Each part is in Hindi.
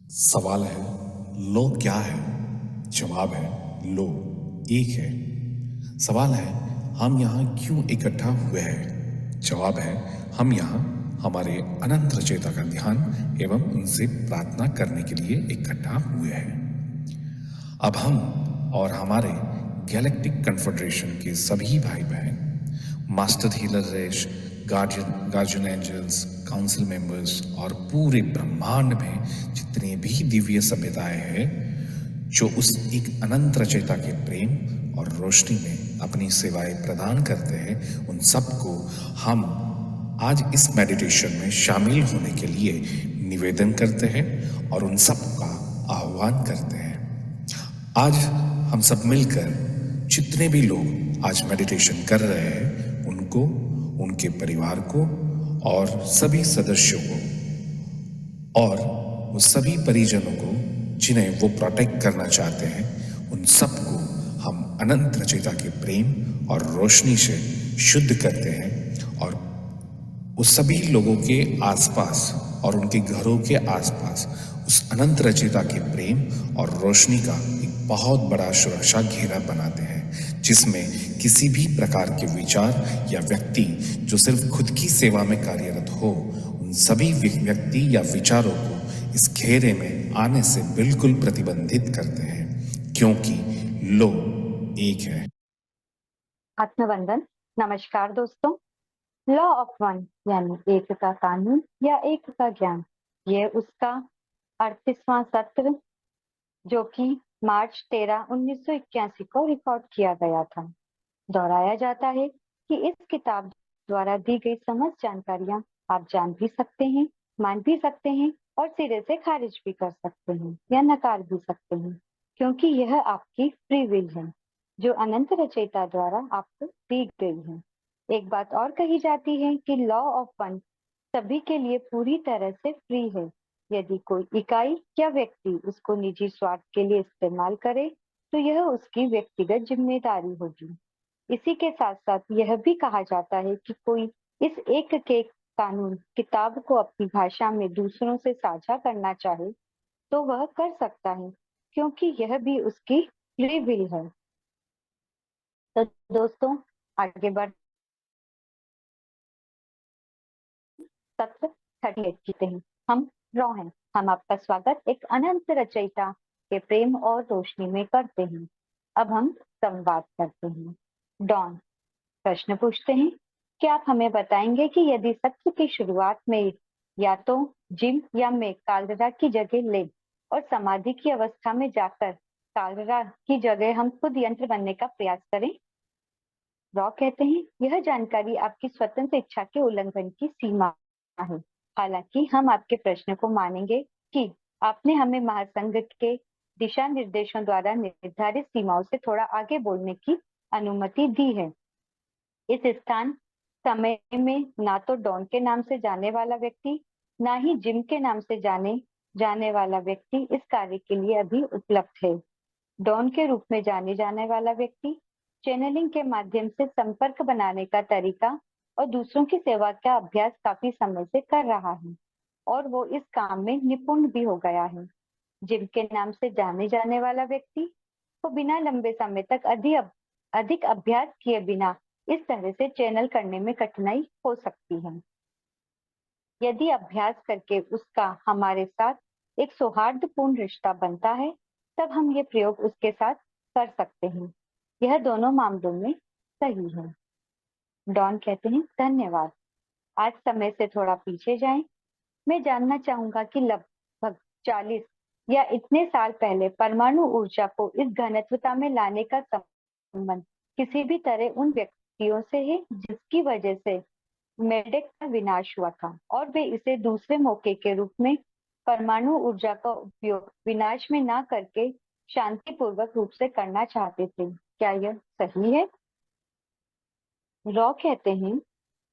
सवाल है, लो क्या है? जवाब है, लो एक है। सवाल है, हम यहाँ क्यों इकट्ठा हुए हैं? जवाब है, हम यहाँ हमारे अनंत रचयिता का ध्यान एवं उनसे प्रार्थना करने के लिए इकट्ठा हुए हैं। अब हम और हमारे गैलेक्टिक कन्फेडरेशन के सभी भाई बहन, मास्टर हीलर रेश, गार्जियन एंजल्स, काउंसिल मेंबर्स और पूरे ब्रह्मांड में जितने भी दिव्य सभ्यताएं हैं जो उस एक अनंत रचयिता के प्रेम और रोशनी में अपनी सेवाएं प्रदान करते हैं, उन सबको हम आज इस मेडिटेशन में शामिल होने के लिए निवेदन करते हैं और उन सबका आह्वान करते हैं। आज हम सब मिलकर जितने भी लोग आज मेडिटेशन कर रहे हैं उनको, उनके परिवार को और सभी सदस्यों को और वो सभी परिजनों को जिन्हें वो प्रोटेक्ट करना चाहते हैं, उन सबको हम अनंत रचयिता के प्रेम और रोशनी से शुद्ध करते हैं और उस सभी लोगों के आसपास और उनके घरों के आसपास उस अनंत रचयिता के प्रेम और रोशनी का एक बहुत बड़ा सुरक्षा घेरा बनाते हैं, जिसमें किसी भी प्रकार के विचार या व्यक्ति जो सिर्फ खुद की सेवा में कार्यरत हो, उन सभी व्यक्ति या विचारों को इस घेरे में आने से बिल्कुल प्रतिबंधित करते हैं, क्योंकि लो एक है। आत्मवंदन। नमस्कार दोस्तों। लॉ ऑफ वन यानी एक का कानून या एक का ज्ञान, यह उसका 38वां सत्र जो कि मार्च 13 1981 को रिकॉर्ड किया गया था। दोहराया जाता है कि इस किताब द्वारा दी गई समस्त जानकारियां आप जान भी सकते हैं, मान भी सकते हैं और सिरे से खारिज भी कर सकते हैं या नकार भी सकते हैं, क्योंकि यह आपकी फ्री विल है जो अनंत रचयिता द्वारा आपको दी गई है। एक बात और कही जाती है कि लॉ ऑफ वन सभी के लिए पूरी तरह से फ्री है। यदि कोई इकाई या व्यक्ति उसको निजी स्वार्थ के लिए इस्तेमाल करे तो यह उसकी व्यक्तिगत जिम्मेदारी होगी। इसी के साथ साथ यह भी कहा जाता है कि कोई इस एक के कानून किताब को अपनी भाषा में दूसरों से साझा करना चाहे तो वह कर सकता है, क्योंकि यह भी उसकी फ्री विल है। तो दोस्तों, आगे बढ़ सत्र 38 जीते हैं। हम रॉ हैं। हम आपका स्वागत एक अनंत रचयिता के प्रेम और रोशनी में करते हैं। अब हम संवाद करते हैं। डॉन प्रश्न पूछते हैं कि आप हमें बताएंगे कि यदि सत्र की शुरुआत में या तो जिम या मैं कालरा की जगह ले और समाधि की अवस्था में जाकर कालरा की जगह हम खुद यंत्र बनने का प्रयास करें। रॉ कहते हैं, यह जानकारी आपकी स्वतंत्र इच्छा के उल्लंघन की सीमा है। हालांकि हम आपके प्रश्न को मानेंगे कि आपने हमें महासंघ के दिशा निर्देशों द्वारा निर्धारित सीमाओं से थोड़ा आगे बोलने की अनुमति दी है। इस स्थान समय में ना तो डॉन के नाम से जाने वाला व्यक्ति, ना ही जिम के नाम से जाने वाला व्यक्ति इस कार्य के लिए अभी उपलब्ध है। डॉन के रूप में जाने जाने वाला व्यक्ति चैनलिंग के माध्यम से संपर्क बनाने का तरीका और दूसरों की सेवा का अभ्यास काफी समय से कर रहा है और वो इस काम में निपुण भी हो गया है। जिम के नाम से जाने जाने वाला व्यक्ति को बिना लंबे समय तक अधिक अभ्यास किए बिना इस तरह से चैनल करने में कठिनाई हो सकती है। यदि अभ्यास करके उसका हमारे साथ एक सौहार्दपूर्ण रिश्ता बनता है, तब हम ये प्रयोग उसके साथ कर सकते हैं। यह दोनों मामलों में सही है। डॉन कहते हैं, धन्यवाद। आज समय से थोड़ा पीछे जाएं। मैं जानना चाहूंगा कि लगभग 40 या इतने साल पहले परमाणु ऊर्जा को इस घनत्वता में लाने का संबंध किसी भी तरह उन व्यक्तियों से है जिसकी वजह से मेडेक का विनाश हुआ था और वे इसे दूसरे मौके के रूप में परमाणु ऊर्जा का उपयोग विनाश में ना करके शांतिपूर्वक रूप से करना चाहते थे। क्या यह सही है? रॉ कहते हैं,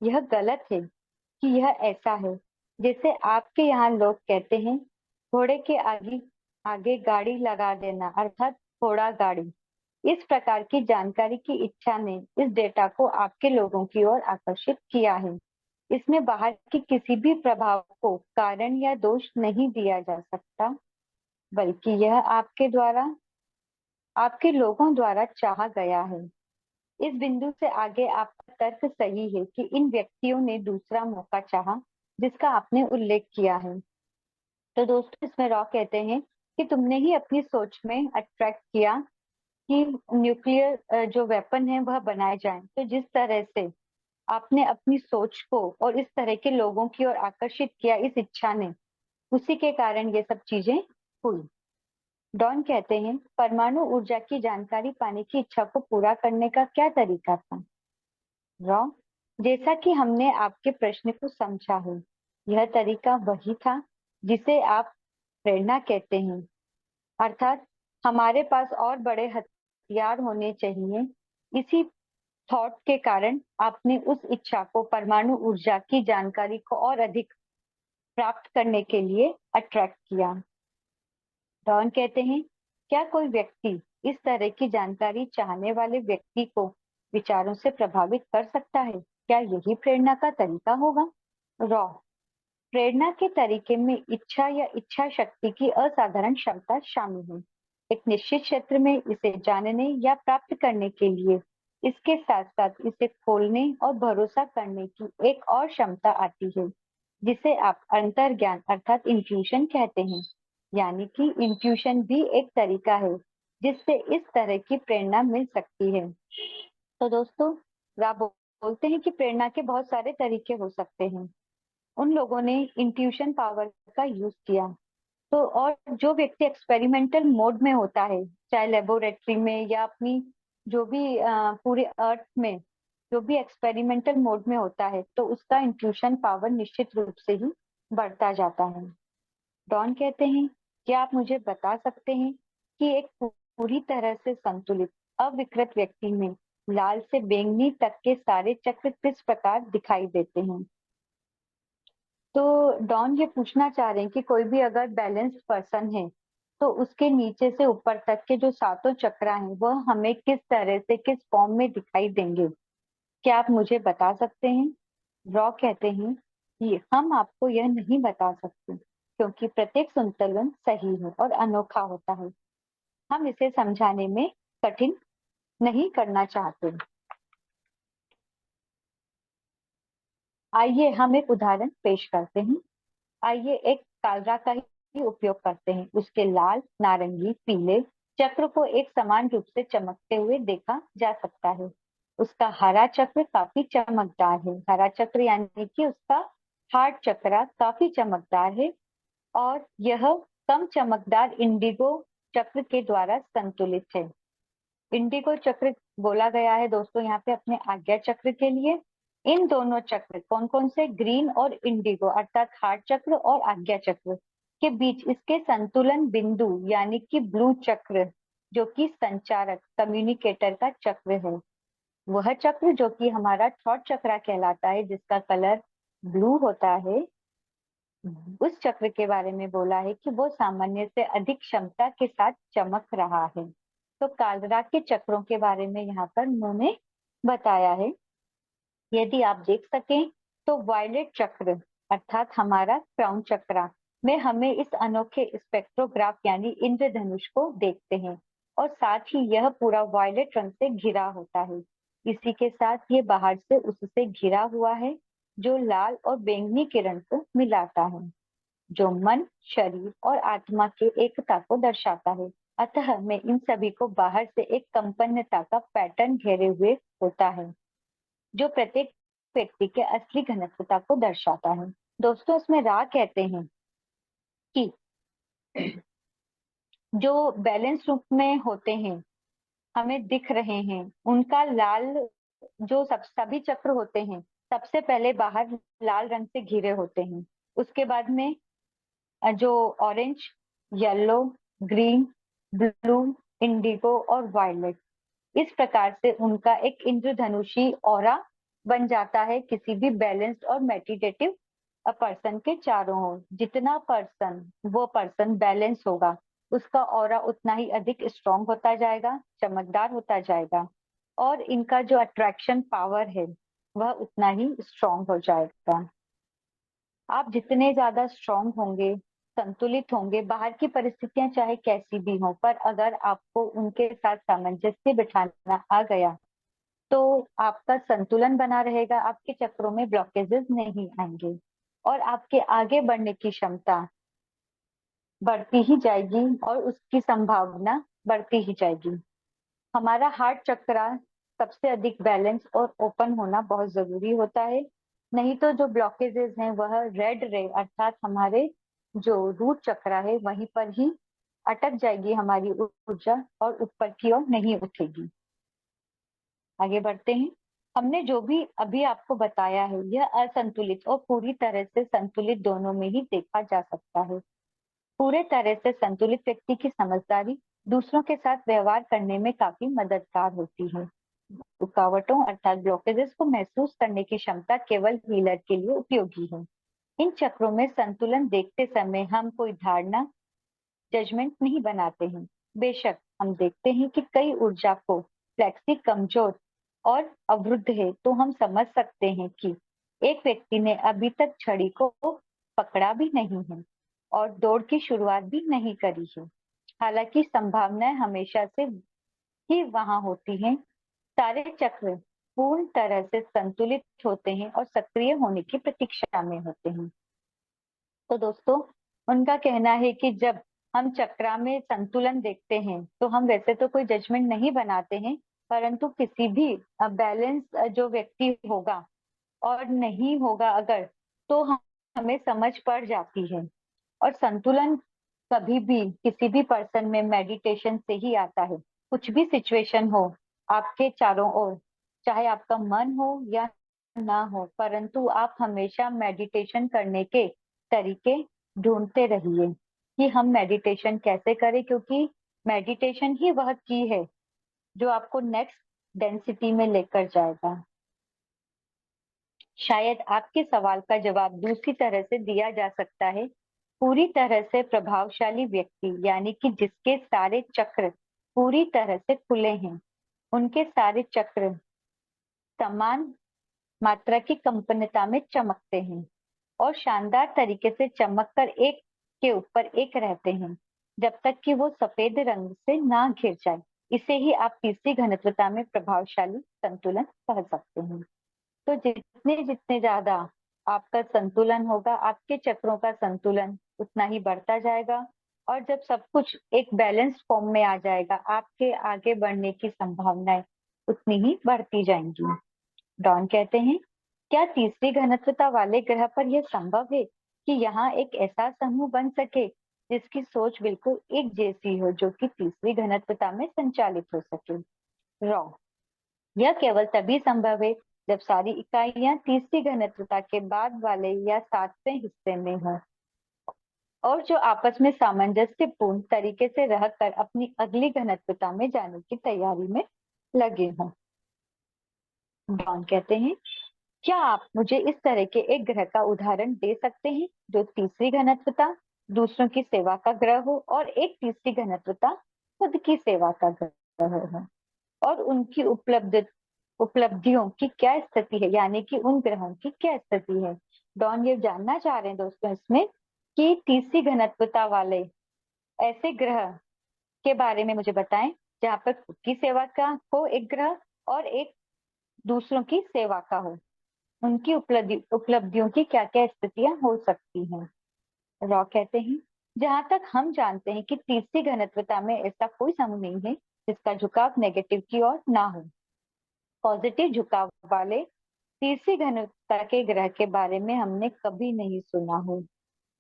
यह गलत है कि यह ऐसा है जैसे आपके यहाँ लोग कहते हैं, घोड़े के आगे आगे गाड़ी लगा देना, अर्थात घोड़ा गाड़ी। इस प्रकार की जानकारी की इच्छा ने इस डेटा को आपके लोगों की ओर आकर्षित किया है। इसमें बाहर की किसी भी प्रभाव को कारण या दोष नहीं दिया जा सकता। बल्कि यह आपके लोगों द्वारा चाहा गया है। इस बिंदु से आगे आपका तर्क सही है कि इन व्यक्तियों ने दूसरा मौका चाहा, जिसका आपने उल्लेख किया है। तो दोस्तों, इसमें रॉ कहते हैं कि तुमने ही अपनी सोच में अट्रैक्ट किया कि न्यूक्लियर जो वेपन है वह बनाए जाएं। तो जिस तरह से आपने अपनी सोच को और इस तरह के लोगों की ओर आकर्षित किया इस इच्छा ने, उसी के कारण ये सब चीजें हुई। डॉन कहते हैं, परमाणु ऊर्जा की जानकारी पाने की इच्छा को पूरा करने का क्या तरीका था? रॉ, जैसा कि हमने आपके प्रश्न को समझा है, यह तरीका वही था जिसे आप प्रेरणा कहते हैं। अर्थात हमारे पास और बड़े हथियार होने चाहिए। इसी थॉट के कारण आपने उस इच्छा को परमाणु ऊर्जा की जानकारी को और अधिक प्राप्त करने के लिए अट्रैक्ट किया। डॉन कहते हैं, क्या कोई व्यक्ति इस तरह की जानकारी चाहने वाले व्यक्ति को विचारों से प्रभावित कर सकता है? क्या यही प्रेरणा का तरीका होगा? रॉ, प्रेरणा के तरीके में इच्छा या इच्छा शक्ति की असाधारण क्षमता शामिल है। एक निश्चित क्षेत्र में इसे जानने या प्राप्त करने के लिए इसके साथ साथ इसे खोलने और भरोसा करने की एक और क्षमता आती है, जिसे आप अंतर्ज्ञान अर्थात इंट्यूशन कहते हैं। यानी कि इंट्यूशन भी एक तरीका है जिससे इस तरह की प्रेरणा मिल सकती है। तो दोस्तों, राब बोलते हैं कि प्रेरणा के बहुत सारे तरीके हो सकते हैं। उन लोगों ने इंट्यूशन पावर का यूज किया। तो और जो व्यक्ति एक्सपेरिमेंटल मोड में होता है, चाहे लेबोरेटरी में या अपनी जो भी पूरे अर्थ में जो भी एक्सपेरिमेंटल मोड में होता है, तो उसका इंट्यूशन पावर निश्चित रूप से ही बढ़ता जाता है। डॉन कहते हैं, क्या आप मुझे बता सकते हैं कि एक पूरी तरह से संतुलित अविकृत व्यक्ति में लाल से बैंगनी तक के सारे चक्र किस प्रकार दिखाई देते हैं? तो डॉन ये पूछना चाह रहे हैं कि कोई भी अगर बैलेंस्ड पर्सन है तो उसके नीचे से ऊपर तक के जो सातों चक्र हैं वह हमें किस तरह से किस फॉर्म में दिखाई देंगे? क्या आप मुझे बता सकते हैं? रॉ कहते हैं कि हम आपको यह नहीं बता सकते क्योंकि प्रत्येक संतुलन सही है और अनोखा होता है। हम इसे समझाने में कठिन नहीं करना चाहते। आइए हम एक उदाहरण पेश करते हैं। आइए एक कालरा का ही उपयोग करते हैं। उसके लाल, नारंगी, पीले चक्र को एक समान रूप से चमकते हुए देखा जा सकता है। उसका हरा चक्र काफी चमकदार है। हरा चक्र यानी कि उसका हार्ट चक्र काफी चमकदार है और यह कम चमकदार इंडिगो चक्र के द्वारा संतुलित है। इंडिगो चक्र बोला गया है दोस्तों यहाँ पे अपने आज्ञा चक्र के लिए। इन दोनों चक्र कौन कौन से? ग्रीन और इंडिगो अर्थात हार्ट चक्र और आज्ञा चक्र के बीच इसके संतुलन बिंदु यानी कि ब्लू चक्र, जो कि संचारक कम्युनिकेटर का चक्र है। वह चक्र जो कि हमारा थॉट चक्र कहलाता है, जिसका कलर ब्लू होता है, उस चक्र के बारे में बोला है कि वो सामान्य से अधिक क्षमता के साथ चमक रहा है। तो कालरा के चक्रों के बारे में यहाँ पर उन्होंने बताया है। यदि आप देख सकें तो वायलेट चक्र अर्थात हमारा क्राउन चक्र में हमें इस अनोखे स्पेक्ट्रोग्राफ यानी इंद्रधनुष को देखते हैं और साथ ही यह पूरा वायलेट रंग से घिरा होता है। इसी के साथ ये बाहर से उससे घिरा हुआ है जो लाल और बैंगनी किरण को मिलाता है, जो मन, शरीर और आत्मा के एकता को दर्शाता है। अतः मैं इन सभी को बाहर से एक कंपन्यता का पैटर्न घेरे हुए होता है जो प्रत्येक व्यक्ति के असली घनत्वता को दर्शाता है। दोस्तों, इसमें रा कहते हैं कि जो बैलेंस रूप में होते हैं हमें दिख रहे हैं, उनका लाल जो सभी चक्र होते हैं सबसे पहले बाहर लाल रंग से घिरे होते हैं। उसके बाद में जो orange, yellow, green, blue, Indigo और वायलेट, इस प्रकार से उनका एक इंद्रधनुषी ऑरा बन जाता है किसी भी बैलेंस्ड और मेडिटेटिव पर्सन के चारों ओर। जितना वो पर्सन बैलेंस होगा उसका ऑरा उतना ही अधिक स्ट्रॉन्ग होता जाएगा, चमकदार होता जाएगा और इनका जो अट्रैक्शन पावर है वह उतना ही स्ट्रॉन्ग हो जाएगा। आप जितने ज्यादा स्ट्रॉन्ग होंगे संतुलित होंगे, बाहर की परिस्थितियां चाहे कैसी भी हों, पर अगर आपको उनके साथ सामंजस्य बिठाना आ गया तो आपका संतुलन बना रहेगा, आपके चक्रों में ब्लॉकेजेस नहीं आएंगे और आपके आगे बढ़ने की क्षमता बढ़ती ही जाएगी और उसकी संभावना बढ़ती ही जाएगी। हमारा हार्ट चक्रा सबसे अधिक बैलेंस और ओपन होना बहुत जरूरी होता है, नहीं तो जो ब्लॉकेजेस हैं वह रेड रे अर्थात हमारे जो रूट चक्रा है वहीं पर ही अटक जाएगी हमारी ऊर्जा और ऊपर की ओर नहीं उठेगी। आगे बढ़ते हैं। हमने जो भी अभी आपको बताया है यह असंतुलित और पूरी तरह से संतुलित दोनों में ही देखा जा सकता है। पूरे तरह से संतुलित व्यक्ति की समझदारी दूसरों के साथ व्यवहार करने में काफी मददगार होती है। रुकावटों अर्थात ब्लॉकेजेस को महसूस करने की क्षमता केवल हीलर के लिए उपयोगी है। इन चक्रों में संतुलन देखते समय हम कोई धारणा जजमेंट नहीं बनाते हैं। बेशक हम देखते हैं कि कई ऊर्जा को फ्लेक्सी कमजोर और अवरुद्ध है, तो हम समझ सकते हैं कि एक व्यक्ति ने अभी तक छड़ी को पकड़ा भी नहीं है और दौड़ की शुरुआत भी नहीं करी है। हालांकि संभावनाएं हमेशा से ही वहां होती हैं। सारे चक्र पूर्ण तरह से संतुलित होते हैं और सक्रिय होने की प्रतीक्षा में होते हैं। तो दोस्तों, उनका कहना है कि जब हम चक्रा में संतुलन देखते हैं तो हम वैसे तो कोई जजमेंट नहीं बनाते हैं, परंतु किसी भी बैलेंस जो व्यक्ति होगा और नहीं होगा अगर, तो हमें समझ पड़ जाती है। और संतुलन कभी भी किसी भी पर्सन में मेडिटेशन से ही आता है। कुछ भी सिचुएशन हो आपके चारों ओर, चाहे आपका मन हो या ना हो, परंतु आप हमेशा मेडिटेशन करने के तरीके ढूंढते रहिए कि हम मेडिटेशन कैसे करें, क्योंकि मेडिटेशन ही वह की है जो आपको नेक्स्ट डेंसिटी में लेकर जाएगा। शायद आपके सवाल का जवाब दूसरी तरह से दिया जा सकता है। पूरी तरह से प्रभावशाली व्यक्ति यानी कि जिसके सारे चक्र पूरी तरह से खुले हैं, उनके सारे चक्र समान मात्रा की कंपनता में चमकते हैं और शानदार तरीके से चमक कर एक के ऊपर एक रहते हैं, जब तक कि वो सफेद रंग से ना घिर जाए। इसे ही आप तीसरी घनत्वता में प्रभावशाली संतुलन कह सकते हैं। तो जितने जितने ज्यादा आपका संतुलन होगा, आपके चक्रों का संतुलन उतना ही बढ़ता जाएगा और जब सब कुछ एक बैलेंस फॉर्म में आ जाएगा, आपके आगे बढ़ने की संभावनाएं उतनी ही बढ़ती जाएंगी। डॉन कहते हैं, क्या तीसरी घनत्वता वाले ग्रह पर यह संभव है कि यहाँ एक ऐसा समूह बन सके जिसकी सोच बिल्कुल एक जैसी हो, जो कि तीसरी घनत्वता में संचालित हो सके? रॉ, यह केवल तभी संभव है जब सारी इकाइयां तीसरी घनत्वता के बाद वाले या सातवें हिस्से में हों और जो आपस में सामंजस्यपूर्ण तरीके से रहकर अपनी अगली घनत्वता में जाने की तैयारी में लगे हों। डॉन कहते हैं, क्या आप मुझे इस तरह के एक ग्रह का उदाहरण दे सकते हैं जो तीसरी घनत्वता, दूसरों की सेवा का ग्रह हो और एक तीसरी घनत्वता खुद की सेवा का ग्रह हो, और उनकी उपलब्धियों की क्या स्थिति है, यानी कि उन ग्रहों की क्या स्थिति है? डॉन ये जानना चाह रहे हैं दोस्तों इसमें कि तीसरी घनत्वता वाले ऐसे ग्रह के बारे में मुझे बताएं जहाँ पर खुद की सेवा का हो एक ग्रह और एक दूसरों की सेवा का हो। उनकी उपलब्धियों की क्या क्या स्थितियां हो सकती हैं? रॉ कहते हैं, जहां तक हम जानते हैं कि तीसरी घनत्वता में ऐसा कोई समूह नहीं है जिसका झुकाव नेगेटिव की ओर ना हो। पॉजिटिव झुकाव वाले तीसरी घनत्वता के ग्रह के बारे में हमने कभी नहीं सुना हो,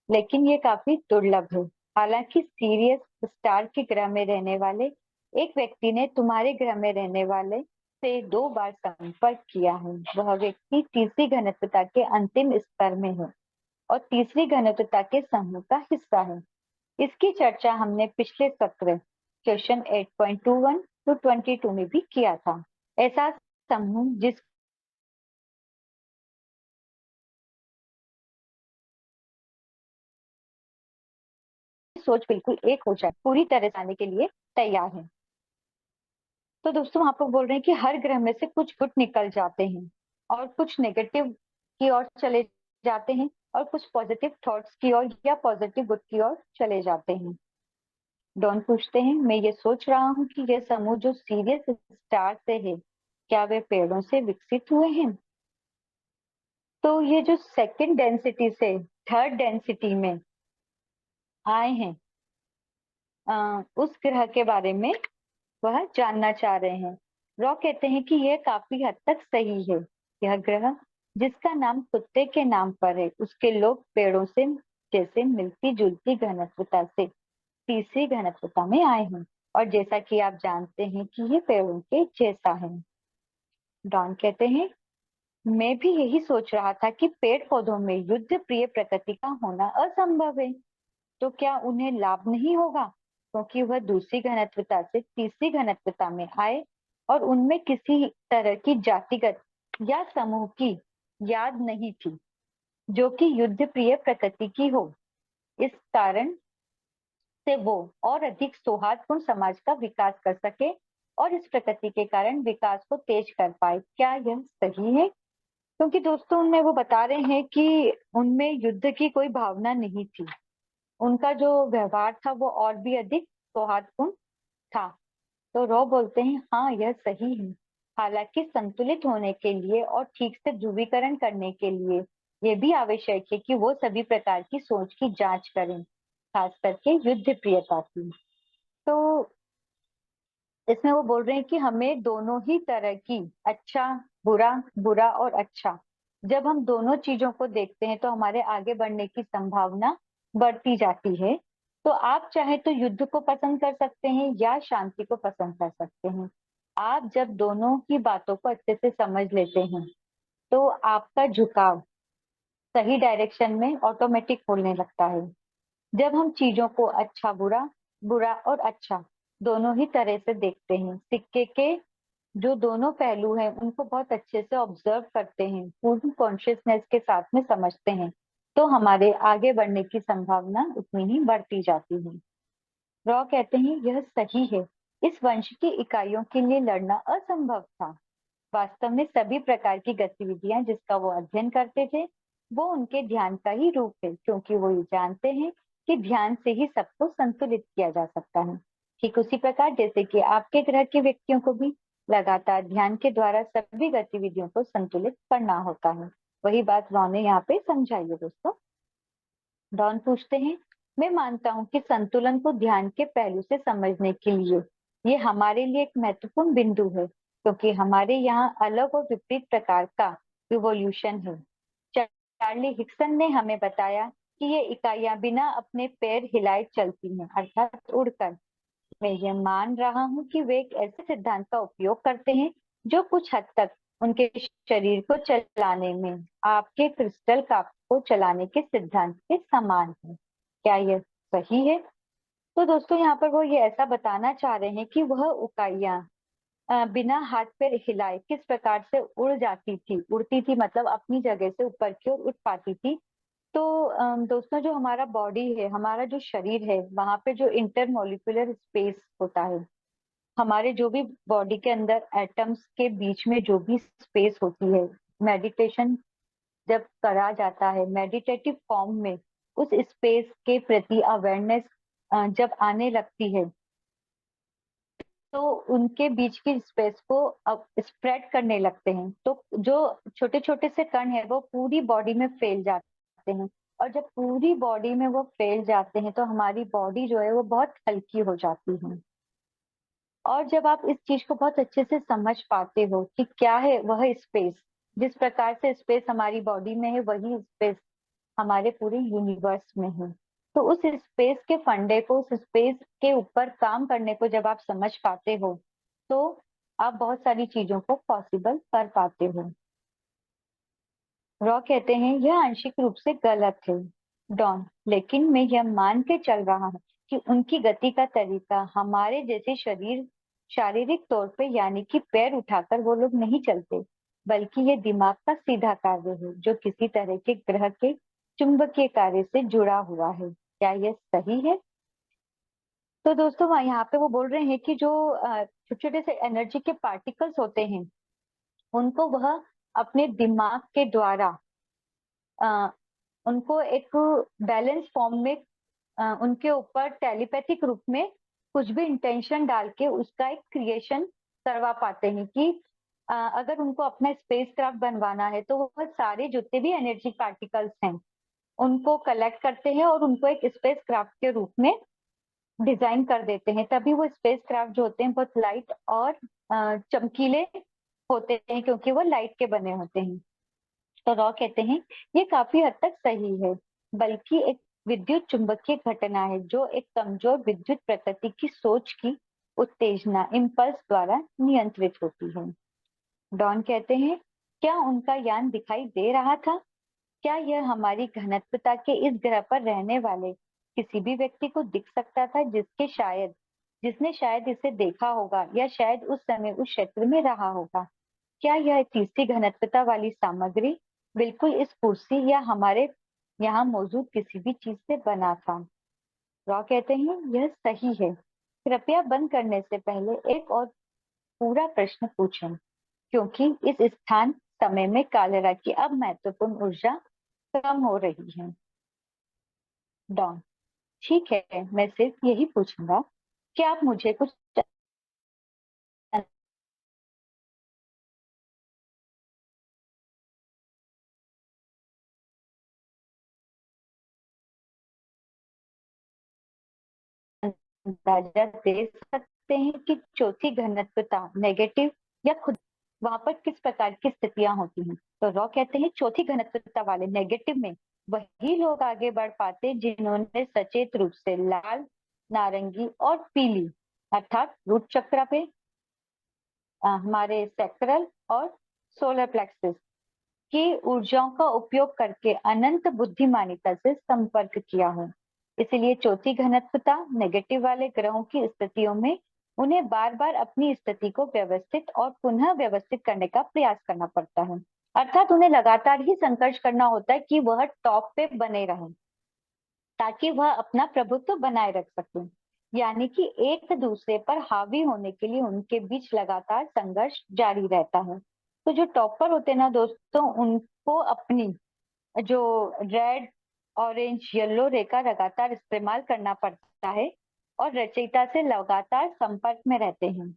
लेकिन ये काफी दुर्लभ है। हालांकि सीरियस स्टार के ग्रह में रहने वाले एक व्यक्ति ने तुम्हारे ग्रह में रहने वाले से 2 बार संपर्क किया है। वह व्यक्ति तीसरी घनत्वता के अंतिम स्तर में है और तीसरी घनत्वता के समूह का हिस्सा है। इसकी चर्चा हमने पिछले सत्र क्वेश्चन 8.21 टू 22 में भी किया था। ऐसा समूह जिस सोच बिल्कुल एक हो जाए, पूरी तरह से आने के लिए तैयार है। तो दोस्तों, आप लोग बोल रहे हैं कि हर ग्रह में से कुछ गुट निकल जाते हैं और कुछ नेगेटिव की ओर चले जाते हैं। और कुछ पॉजिटिव थॉट्स की ओर या पॉजिटिव गुड की ओर चले जाते हैं। डॉन पूछते हैं, मैं ये सोच रहा हूँ कि यह समूह जो सीरियस स्टार से है, क्या वे पेड़ों से विकसित हुए हैं? तो ये जो सेकंड डेंसिटी से थर्ड डेंसिटी में आए हैं, उस ग्रह के बारे में वह जानना चाह रहे हैं। रॉ कहते हैं कि यह काफी हद तक सही है। यह ग्रह, जिसका नाम कुत्ते के नाम पर है, उसके लोग पेड़ों से जैसे मिलती जुलती घनत्वता से तीसरी घनत्वता में आए हैं, और जैसा कि आप जानते हैं कि ये पेड़ों के जैसा है। डॉन कहते हैं, मैं भी यही सोच रहा था कि पेड़ पौधों में युद्ध प्रिय प्रकृति का होना असंभव है। तो क्या उन्हें लाभ नहीं होगा क्योंकि वह दूसरी घनत्वता से तीसरी घनत्वता में आए और उनमें किसी तरह की जातिगत या समूह की याद नहीं थी जो कि युद्ध प्रिय प्रकृति की हो। इस कारण से वो और अधिक सौहार्दपूर्ण समाज का विकास कर सके और इस प्रकृति के कारण विकास को तेज कर पाए। क्या यह सही है? क्योंकि दोस्तों उनमें वो बता रहे हैं कि उनमें युद्ध की कोई भावना नहीं थी। उनका जो व्यवहार था वो और भी अधिक सौहार्दपूर्ण था। तो रॉ बोलते हैं, हाँ यह सही है। हालांकि संतुलित होने के लिए और ठीक से ध्रुवीकरण करने के लिए ये भी आवश्यक है कि वो सभी प्रकार की सोच की जांच करें, खास करके युद्ध प्रियता की। तो इसमें वो बोल रहे हैं कि हमें दोनों ही तरह की, अच्छा बुरा, बुरा और अच्छा, जब हम दोनों चीजों को देखते हैं तो हमारे आगे बढ़ने की संभावना बढ़ती जाती है। तो आप चाहे तो युद्ध को पसंद कर सकते हैं या शांति को पसंद कर सकते हैं। आप जब दोनों की बातों को अच्छे से समझ लेते हैं तो आपका झुकाव सही डायरेक्शन में ऑटोमेटिक होने लगता है। जब हम चीजों को अच्छा बुरा, बुरा और अच्छा दोनों ही तरह से देखते हैं, सिक्के के जो दोनों पहलू हैं उनको बहुत अच्छे से ऑब्जर्व करते हैं, पूर्ण कॉन्शियसनेस के साथ में समझते हैं, तो हमारे आगे बढ़ने की संभावना उतनी ही बढ़ती जाती है। रॉ कहते हैं, यह सही है। इस वंश की इकाइयों के लिए लड़ना असंभव था। वास्तव में सभी प्रकार की गतिविधियां जिसका वो अध्ययन करते थे वो उनके ध्यान का ही रूप है, क्योंकि वो ये जानते हैं कि ध्यान से ही सबको संतुलित किया जा सकता है। ठीक उसी प्रकार जैसे कि आपके ग्रह के व्यक्तियों को भी लगातार ध्यान के द्वारा सभी गतिविधियों को संतुलित करना होता है। वही बात रॉ ने यहाँ पे समझाई है दोस्तों। डॉन पूछते हैं, मैं मानता हूँ कि संतुलन को ध्यान के पहलू से समझने के लिए ये हमारे लिए एक महत्वपूर्ण बिंदु है, क्योंकि हमारे यहाँ अलग और विपरीत प्रकार का रिवॉल्यूशन है। चार्ली हिक्सन ने हमें बताया कि ये इकाइयां बिना अपने पैर हिलाए चलती हैं, अर्थात उड़कर। मैं यह मान रहा हूँ कि वे एक ऐसे सिद्धांत का उपयोग करते हैं जो कुछ हद तक उनके शरीर को चलाने में आपके क्रिस्टल कप को चलाने के सिद्धांत के समान है। क्या यह सही है? तो दोस्तों यहाँ पर वो ये ऐसा बताना चाह रहे हैं कि वह इकाइयां बिना हाथ पैर हिलाए किस प्रकार से उड़ जाती थी, उड़ती थी मतलब अपनी जगह से ऊपर की ओर उठ पाती थी। तो दोस्तों जो हमारा बॉडी है, हमारा जो शरीर है, वहां पे जो इंटरमोलिकुलर स्पेस होता है, हमारे जो भी बॉडी के अंदर एटम्स के बीच में जो भी स्पेस होती है, मेडिटेशन जब करा जाता है मेडिटेटिव फॉर्म में, उस स्पेस के प्रति अवेयरनेस जब आने लगती है तो उनके बीच की स्पेस को अब स्प्रेड करने लगते हैं। तो जो छोटे छोटे से कण है वो पूरी बॉडी में फैल जाते हैं, और जब पूरी बॉडी में वो फैल जाते हैं तो हमारी बॉडी जो है वो बहुत हल्की हो जाती है। और जब आप इस चीज को बहुत अच्छे से समझ पाते हो कि क्या है वह स्पेस, जिस प्रकार से स्पेस हमारी बॉडी में है वही स्पेस हमारे पूरे यूनिवर्स में है, तो उस स्पेस के फंडे को, उस स्पेस के ऊपर काम करने को जब आप समझ पाते हो तो आप बहुत सारी चीजों को पॉसिबल कर पाते हो। रॉ कहते हैं यह आंशिक रूप से गलत है डॉन, लेकिन मैं यह मान के चल रहा हूँ कि उनकी गति का तरीका हमारे जैसे शारीरिक तौर पे यानी कि पैर उठाकर वो लोग नहीं चलते, बल्कि ये दिमाग का सीधा कार्य है जो किसी तरह के ग्रह के चुंबकीय कार्य से जुड़ा हुआ है। क्या यह सही है? तो दोस्तों वहाँ यहाँ पे वो बोल रहे हैं कि जो छोटे छोटे से एनर्जी के पार्टिकल्स होते हैं उनको वह अपने दिमाग के द्वारा उनको एक बैलेंस फॉर्म में उनके ऊपर टेलीपैथिक रूप में कुछ भी इंटेंशन डाल के उसका एक क्रिएशन करवा पाते हैं कि अगर उनको अपना स्पेसक्राफ्ट बनवाना है तो वो सारे जितने भी एनर्जी पार्टिकल्स हैं उनको कलेक्ट करते हैं और उनको एक स्पेसक्राफ्ट के रूप में डिजाइन कर देते हैं। तभी वो स्पेसक्राफ्ट जो होते हैं बहुत लाइट और चमकीले होते हैं क्योंकि वो लाइट के बने होते हैं। तो रॉ कहते हैं ये काफी हद तक सही है, बल्कि एक विद्युत चुंबकीय घटना है जो एक कमजोर विद्युत प्रकृति की सोच की उत्तेजना इम्पल्स द्वारा नियंत्रित होती है। डॉन कहते हैं क्या उनका यान दिखाई दे रहा था? क्या यह हमारी घनत्वता के इस ग्रह पर रहने वाले किसी भी व्यक्ति को दिख सकता था जिसने शायद इसे देखा होगा या शायद उस समय उस क्षेत्र में रहा होगा? क्या यह तीसरी घनत्वता वाली सामग्री बिल्कुल इस कुर्सी या हमारे यहाँ मौजूद किसी भी चीज से बना था? रॉ कहते हैं यह सही है। कृपया बंद करने से पहले एक और पूरा प्रश्न पूछें, क्योंकि इस स्थान समय में कालेरा की अब महत्वपूर्ण ऊर्जा कम हो रही है। डॉन ठीक है, मैं सिर्फ यही पूछूंगा, क्या आप मुझे कुछ अंदाजा दे सकते हैं कि चौथी घनत्वता नेगेटिव या खुद वहां पर किस प्रकार की स्थितियां होती हैं? तो रॉ कहते हैं चौथी घनत्वता वाले नेगेटिव में वही लोग आगे बढ़ पाते जिन्होंने सचेत रूप से लाल, नारंगी और पीली अर्थात रूट चक्र पे हमारे सेक्रल और सोलर प्लेक्सस की ऊर्जाओं का उपयोग करके अनंत बुद्धिमानिता से संपर्क किया हो। इसलिए चौथी घनत्वता नेगेटिव वाले ग्रहों की स्थितियों में उन्हें बार बार अपनी स्थिति को व्यवस्थित और पुनः व्यवस्थित करने का प्रयास करना पड़ता है। अर्थात उन्हें लगातार ही संघर्ष करना होता है कि वह टॉप पे बने रहें ताकि वह अपना प्रभुत्व बनाए रख सके। यानी कि एक दूसरे पर हावी होने के लिए उनके बीच लगातार संघर्ष जारी रहता है। तो जो टॉपर होते हैं ना दोस्तों, उनको अपनी जो रेड, ऑरेंज, येलो रेखा लगातार इस्तेमाल करना पड़ता है और रचयिता से लगातार संपर्क में रहते हैं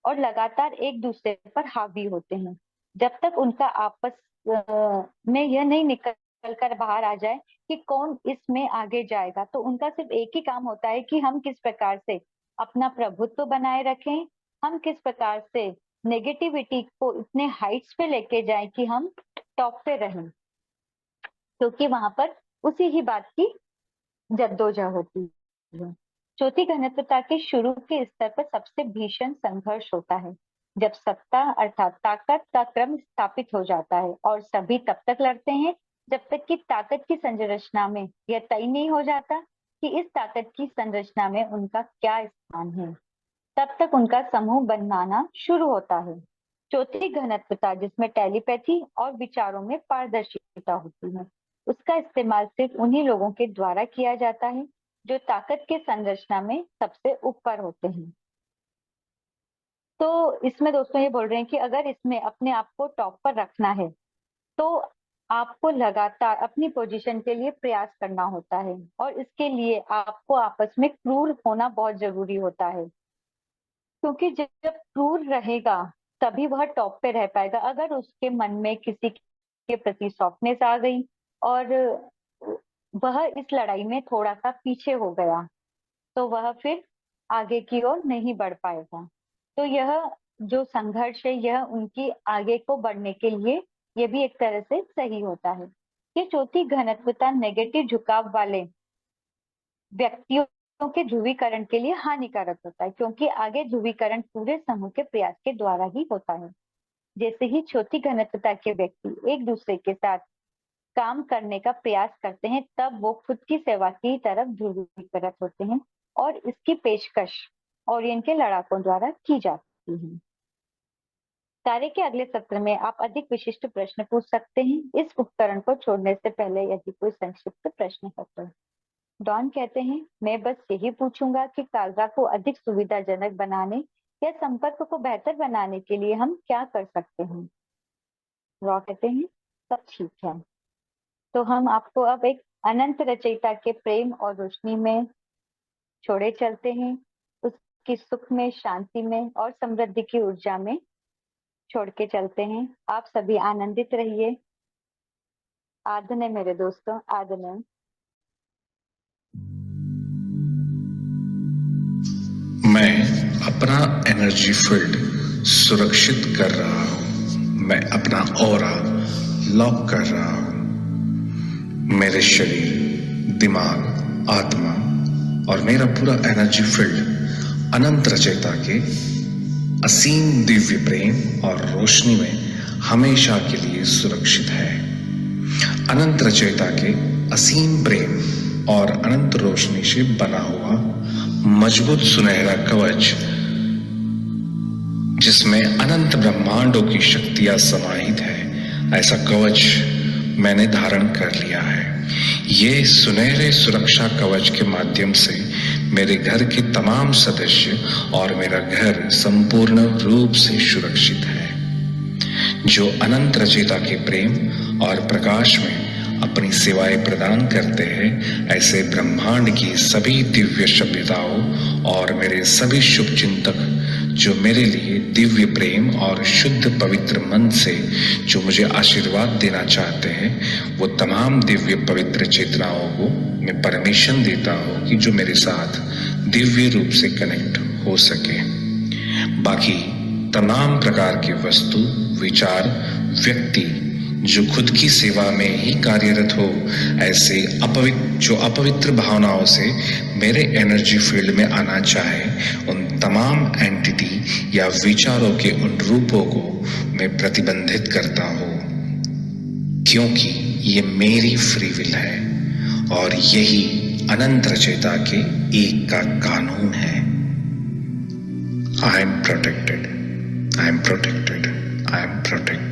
और लगातार एक दूसरे पर हावी होते हैं जब तक उनका आपस में यह नहीं निकल कर बाहर आ जाए कि कौन इसमें आगे जाएगा। तो उनका सिर्फ एक ही काम होता है कि हम किस प्रकार से अपना प्रभुत्व बनाए रखें, हम किस प्रकार से नेगेटिविटी को इतने हाइट्स पे लेके जाएं कि हम टॉप पे रहें, क्योंकि वहां पर उसी ही बात की जद्दोजहद होती है। चौथी घनत्वता के शुरू के स्तर पर सबसे भीषण संघर्ष होता है जब सत्ता अर्थात ताकत का क्रम स्थापित हो जाता है और सभी तब तक लड़ते हैं जब तक कि ताकत की संरचना में यह तय नहीं हो जाता कि इस ताकत की संरचना में उनका क्या स्थान है। तब तक उनका समूह बनाना शुरू होता है। चौथी घनत्वता जिसमें टेलीपैथी और विचारों में पारदर्शिता होती है, उसका इस्तेमाल सिर्फ उन्हीं लोगों के द्वारा किया जाता है जो ताकत के संरचना में सबसे ऊपर होते हैं। तो इसमें दोस्तों ये बोल रहे हैं कि अगर इसमें अपने आप को टॉप पर रखना है तो आपको लगातार अपनी पोजीशन के लिए प्रयास करना होता है और इसके लिए आपको आपस में क्रूर होना बहुत जरूरी होता है, क्योंकि जब क्रूर रहेगा तभी वह टॉप पे रह पाएगा। अगर उसके मन में किसी के प्रति सॉफ्टनेस आ गई और वह इस लड़ाई में थोड़ा सा पीछे हो गया तो वह फिर आगे की ओर नहीं बढ़ पाएगा। तो यह जो संघर्ष है यह उनकी आगे को बढ़ने के लिए ये भी एक तरह से सही होता है। ये चौथी घनत्वता नेगेटिव झुकाव वाले व्यक्तियों के ध्रुवीकरण के लिए हानिकारक होता है, क्योंकि आगे ध्रुवीकरण पूरे समूह के प्रयास के द्वारा ही होता है। जैसे ही छोटी घनत्वता के व्यक्ति एक दूसरे के साथ काम करने का प्रयास करते हैं तब वो खुद की सेवा की तरफ ध्रुवीकृत होते हैं और इसकी पेशकश ओरियन के लड़ाकों द्वारा की जाती है। कार्य के अगले सत्र में आप अधिक विशिष्ट प्रश्न पूछ सकते हैं इस उपकरण को छोड़ने से पहले यदि कोई संक्षिप्त प्रश्न है तो। डॉन कहते हैं मैं बस यही पूछूंगा कि कालरा को अधिक सुविधाजनक बनाने या संपर्क को बेहतर बनाने के लिए हम क्या कर सकते हैं? रॉ कहते हैं सब ठीक है। तो हम आपको अब एक अनंत रचयिता के प्रेम और रोशनी में छोड़े चलते हैं, उसकी सुख में, शांति में और समृद्धि की ऊर्जा में छोड़ के चलते हैं। आप सभी आनंदित रहिए। आदन है मेरे दोस्तों, आदन है। मैं अपना एनर्जी फील्ड सुरक्षित कर रहा हूं। मैं अपना ऑरा लॉक कर रहा हूं। मेरे शरीर, दिमाग, आत्मा और मेरा पूरा एनर्जी फील्ड अनंत रचयिता के असीम दिव्य प्रेम और रोशनी में हमेशा के लिए सुरक्षित है। अनंत रचयिता के असीम प्रेम और अनंत रोशनी से बना हुआ मजबूत सुनहरा कवच, जिसमें अनंत ब्रह्मांडों की शक्तियां समाहित है, ऐसा कवच मैंने धारण कर लिया है। ये सुनहरे सुरक्षा कवच के माध्यम से मेरे घर के तमाम सदस्य और मेरा घर संपूर्ण रूप से सुरक्षित है। जो अनंत रचयिता के प्रेम और प्रकाश में अपनी सेवाएं प्रदान करते हैं, ऐसे ब्रह्मांड की सभी दिव्य सभ्यताओं और मेरे सभी शुभ चिंतक जो मेरे लिए दिव्य प्रेम और शुद्ध पवित्र मन से जो मुझे आशीर्वाद देना चाहते हैं, वो तमाम दिव्य पवित्र चेतनाओं को मैं परमिशन देता हूँ कि जो मेरे साथ दिव्य रूप से कनेक्ट हो सके। बाकी तमाम प्रकार की वस्तु, विचार, व्यक्ति जो खुद की सेवा में ही कार्यरत हो, ऐसे अपवित्र भावनाओं से मेरे एनर्जी फील्ड में आना चाहे, उन तमाम एंटिटी या विचारों के उन रूपों को मैं प्रतिबंधित करता हूँ, क्योंकि ये मेरी फ्री विल है और यही अनंत रचयिता के एक का कानून है। I am protected, I am protected, I am protected.